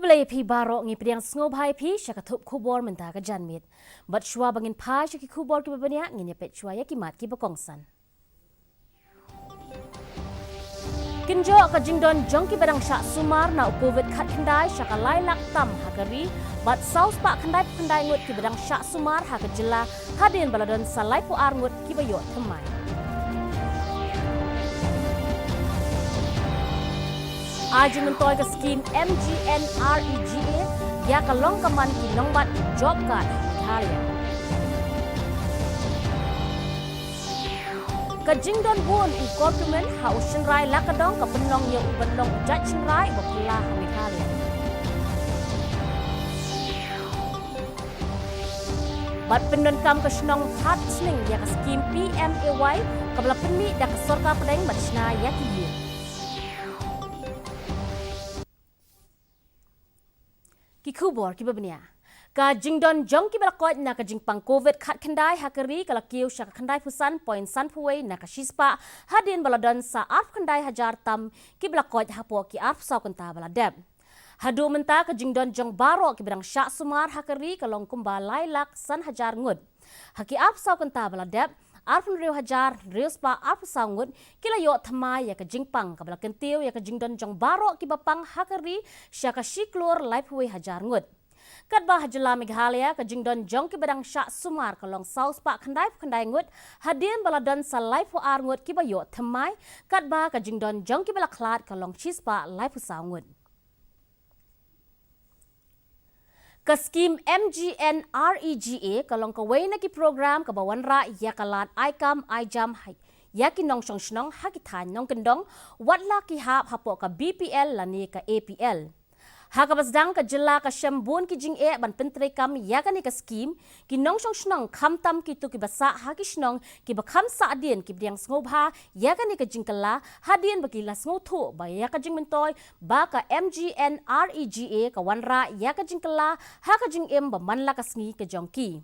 Kiblay pi baro ngi priang sngobai pi syakatup kubor mentah ka janmit. Bat shua bangin pa syaki kubor ki babanya ngi nyepet shua ya kimat ki bakongsan. Kinjo ka jingdon jongki badang syak sumar na COVID kat kendai syaka lailak tam hakari. Bat saus pak kendai ngut ki badang syak sumar haka jela hadin baladon salai po ar ngut ki bayot temai. Aji mentoy ke skim MGNREGA ya kalong kaman ki nongbat job card Italia. Kajingdon buon u government ha ushin rai lakadong ka penlong ye u benlong judging rai bakula Italia. Bat pendon kam ke snong pat sning ya ka skim PMAY kabla penmi dak sorka pedeng bat sna ya ki. Kikubor kibabnya. Ka jingdon jong kibalakot na ka jingpang COVID kat kendai hakari kalakiw siya ka kendai pusan point san puway na ka shispa hadin baladon sa arp kendai hajar tam kibalakot hapo ki arp saw kanta baladeb. Hadu menta ka jingdon jong baro kibarang syak sumar hakari kalong kumba lailak san hajar ngud. Haki arp saw kanta baladeb arpun riu hajar riu spa arp sangut kila yo thamai ya ka jingpang kabla kentiu ya ka jingdon jong baro ki bapang hakari sya ka shiklor laipwe hajar ngut kadba hajla Meghalaya ka jingdon jong ki badang syak sumar kalong saus pa khandai ngut hadin baladon sa laipu ar ngut ki bayo thamai kadba ka jingdon jong ki balaklat kalong chispa laipu sangut. Ka skim MGNREGA kalong kaway na ki program kabawanra yakalat aikam aijam yaki nong shnong hakitan nong kendong watla ki hap hapo ka BPL lani ka APL. Hakabasdang ka jela ka syambun ki jing ban pentre kam yakani ka skim ki nong shnong khamtam ki tu ki basa haki shnong ki bakham sa adien ki briang sngoba yakani ka jingkala hadien baki las ngothu ba yaka jing mentoy ba ka MGNREGA ka wanra yaka jingkala haka jing ba manla ka sngi ka jongki.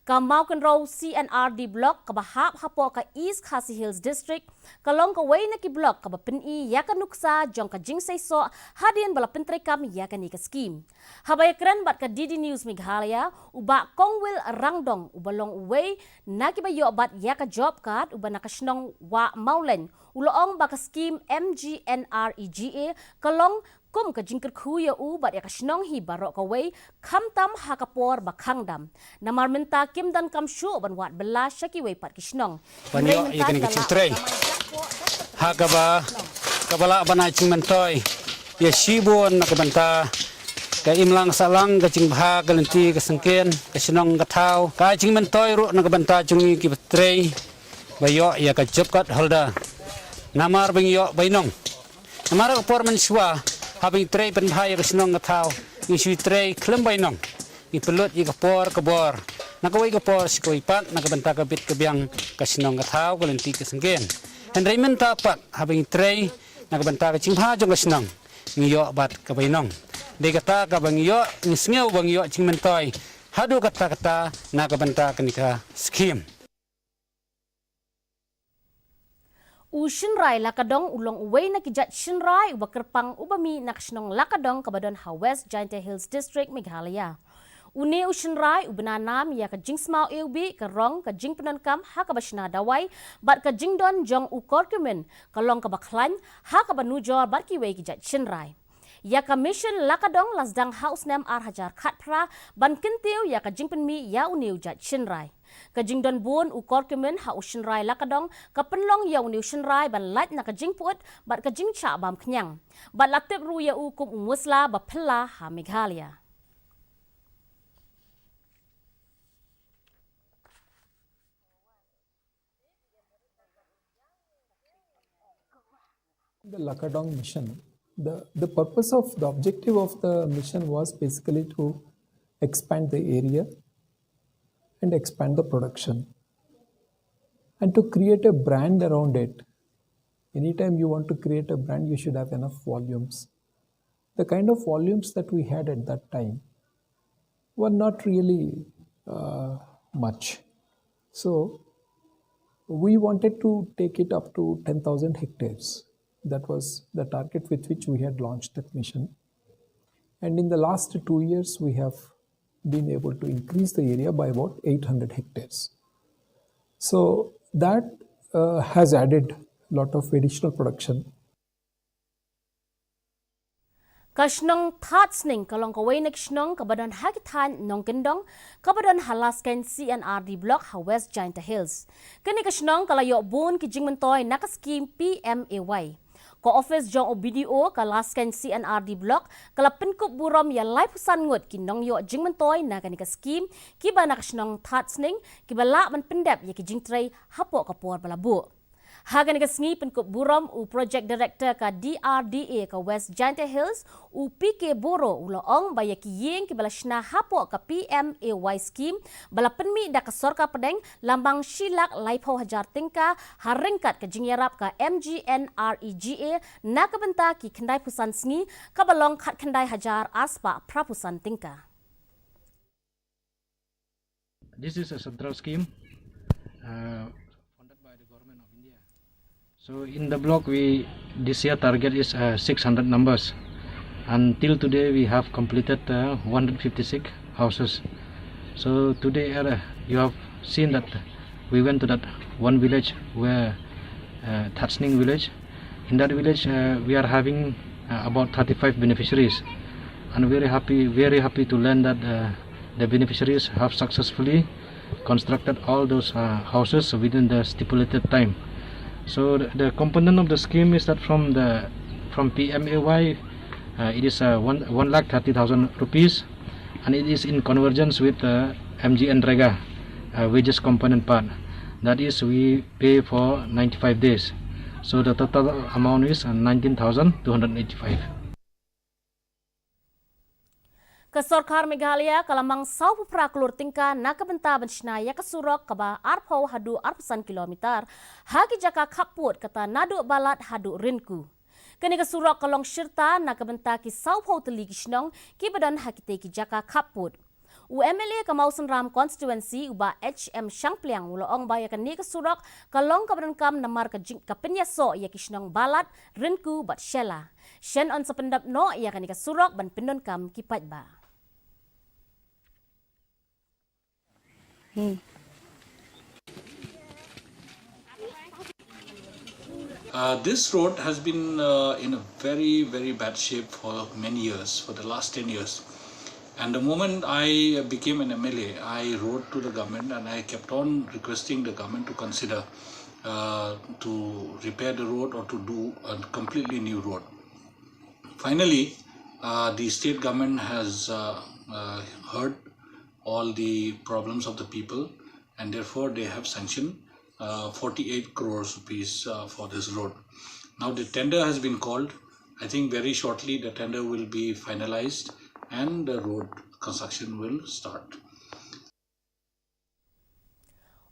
Ka Maukan Row CNRD block ka bahap hapo ka East Khasi Hills District kalong ka way na ki block ka bapini yaka nuksa jong ka jing so hadien bala pentre kam yaka ni ka scheme. Habay kren bat ka DD News Meghalaya uba kongwil rangdong ubalong way na ki bayo bat yaka job card uba nakasnong wa maulen uloong ba ka scheme MGNREGA kalong kum ka jingkir kuya u bat ya kasnong hi barok kaway kamtam hakapor bakangdam namar menta kim dan kam shu ban wat bela shaki way pat kisnong banyo ikani ka chintray hakaba kabala bana chingmentoy ya shibon nakabanta ka imlang salang ka jingbha galanti ka sangken ka sinong kataw ka chingmentoy ru nakabanta chungi ki betray bayo ya ka jobkat holda namar bingyo bainong namar ka por manswa habing tray penbhay ka sinong kataw ni sui tray klembay nong ipelut i kapor kabor nakaway kapor si kuipat nakabanta kabit kabyang ka sinong kataw galanti ka sangken Henry menta pat habing tray nakabanta ka chingha jong ka sinong ngiyo bat kabay nong de kata ka bangyo ngisngew bangyo chingmentoy hadu kata nakabanta kanika scheme. Shinrai lakadong ulong uway na kijat Shinrai ubakerpang ubami nakasnong lakadong kabadon ha West Giant Hills District Meghalaya. Uni Shinrai ubenanam ya ka jingsmau eubi ka rong ka jingpenon kam ha kabashna dawai bat ka jingdon jong ukorkumen kalong kabaklan ha kabanujor bat kiway kijat Shinrai. Ya ka mission lakadong lasdang house nem ar hajar khatpra ban kintiu ya ka jingpenmi ya uniu jat Shinrai. Kajingdon buon ukor kemen ha ushinrai lakadong kapenlong yaw ni ushinrai ban lat na kajingput bat kajing cha bam knyang bat latip ru ya ukum umusla ba phla ha Meghalaya. The Lakadong mission, the purpose of the objective of the mission was basically to expand the area and expand the production and to create a brand around it. Anytime you want to create a brand, you should have enough volumes. The kind of volumes that we had at that time were not really much. So we wanted to take it up to 10,000 hectares. That was the target with which we had launched that mission. And in the last 2 years, we have been able to increase the area by about 800 hectares. So that has added a lot of additional production. Kashnong Tatsning kalong kaway nagshnong kabadan hakitan nong kendong kabadan halasken CNRD block ha West Giant Hills. Kani kashnong kalayo bun ki jingmentoy nakaskim PMAY. Ko office jong OBDO kalasken CNRD block kalapin ko burom ya live pusan ngut kinong yo jingmentoy na kani kaskim kiba nakashnong Tatsning kibala man pendep ya ki jingtray hapo kapor balabu. Hagan kasngi penkop buram u project director ka DRDA ka West Giant Hills u PK Boro uloong baya ki yeng ki balashna hapo ka PMAY scheme bala penmi da ka sorka pedeng lambang shilak laipo hajar tingka haringkat ka jingyarap ka MGNREGA na kabenta ki kendai pusan sngi ka balong khat kendai hajar aspa prapusan tingka. This is a central scheme funded by the government of India. So in the block, this year target is 600 numbers. Until today, we have completed 156 houses. So today, you have seen that we went to that one village where Tatsning village. In that village, we are having about 35 beneficiaries, and very happy to learn that the beneficiaries have successfully constructed all those houses within the stipulated time. So the component of the scheme is that from PMAY, it is 1,30,000 rupees, and it is in convergence with MGNREGA wages component part. That is, we pay for 95 days. So the total amount is 19,285. Kasorkar Meghalaya kalamang sau praklur tingka nakabenta benshna ya kasurok kaba arpau hadu arpusan kilometer hagi jaka kaput kata nadu balat hadu rinku. Kani kasurok kalong syirta nakabenta ki sau pau teli kishnong ki badan hakite ki jaka kaput. UMLA Kamausan Ram constituency uba HM Shangpliang uloong baya kani kasurok kalong kabadan kam namar ka penyaso ya kishnong balat rinku bat shela. Shen on sependap no ya kani kasurok ban pindon kam kipat ba. This road has been in a very bad shape for many years, for the last 10 years. And the moment I became an MLA, I wrote to the government and I kept on requesting the government to consider to repair the road or to do a completely new road. Finally, the state government has heard all the problems of the people, and therefore they have sanctioned 48 crores rupees for this road. Now the tender has been called. I think very shortly the tender will be finalized and the road construction will start.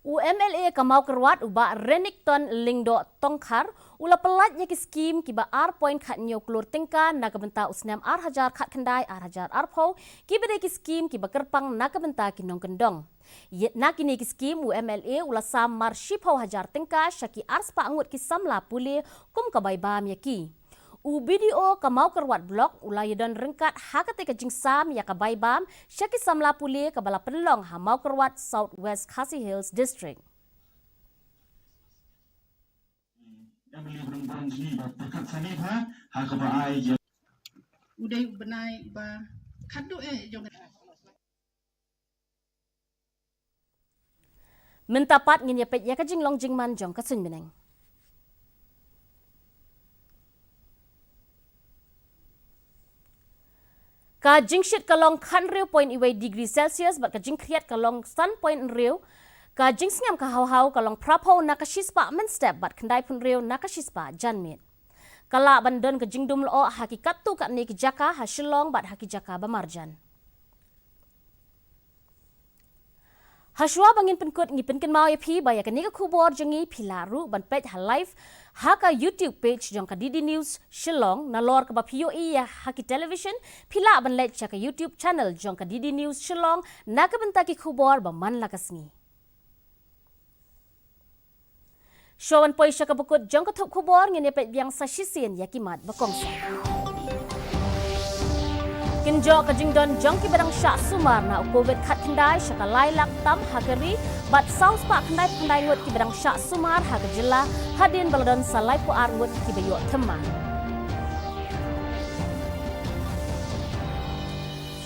UMLA Kamau Kerwat uba Renikton Lingdo Tongkar ula pelat ki skim kiba point khat nyo klur tingka nakabenta usnam hajar khat kendai hajar arpo kiba ki skim kiba kerpang nakabenta kinong kendong. Yet nakini ki skim UMLA ula sam mar shipau hajar tingka syaki arspa angut ki samla pule kum kabay bam yaki. UBDO Kamau Kerwat blok ula yadon rengkat hakate ka jingsam ya kabay bam syaki samla pule kabala penlong Hamau Kerwat Southwest Khasi Hills District. Mentapat ngin yapet ya ka jinglong jingman jong kasun bineng. Ka jingshit kalong kan riu point iway degree Celsius bat ka jingkriat kalong sun point riu ka jingsngam ka hau kalong prapo nakashispa men step bat kendai pun riu nakashispa janmit. Kala bandon ka jingdum lo hakikat tu kat ni ki jaka ha Shillong bat haki jaka bamarjan. Hashwa bangin penkut ngi penken mau yapi baya kani ka kubor jengi pilaru ban page ha live haka YouTube page jong ka DD News Shillong na lor ka ba POE ya haki television pila ban let ka YouTube channel jong ka DD News Shillong na ka benta ki kubor ba man lakasngi. Showan poi ka bukut jong ka thop kubor ngin yapet biang sa shisien yakimat bakongsa. Kinjo kajingdon jongki bedang syak sumar na COVID kat kendai syaka lailak tam hagari bat saus pak kendai ngut ki bedang syak sumar hagajela hadin baladon salai pu ar ngut ki bayo teman.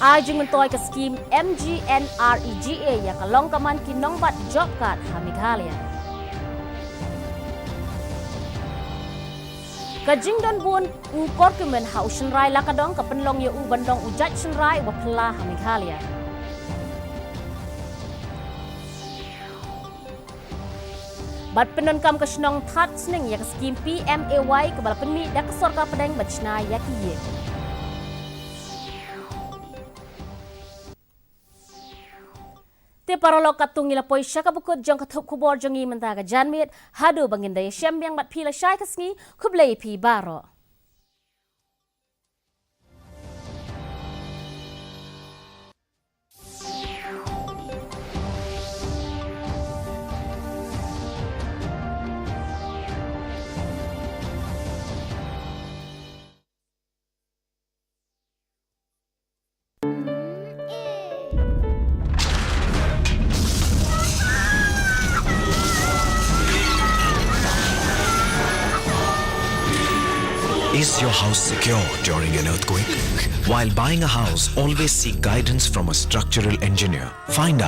Ajing mentoy ke skim MGNREGA ya kalong kaman ki nongbat job card ha Meghalaya. Kajing don bun u korkumen ha ushenrai lakadong kapenlong ya u bandong ujat shenrai wa pela ha Meghalaya. Bat penon kam kasnong that sning ya ke skim PMAY ke bala penmi dak sorka pedang bachna ya ki ye. Te parolo katung ila poi syaka bukut jong katuk kubor jongi mentaga janmit hadu bangindai syam yang bat pila syai kasngi kublai pi baro. Is your house secure during an earthquake? While buying a house, always seek guidance from a structural engineer. Find out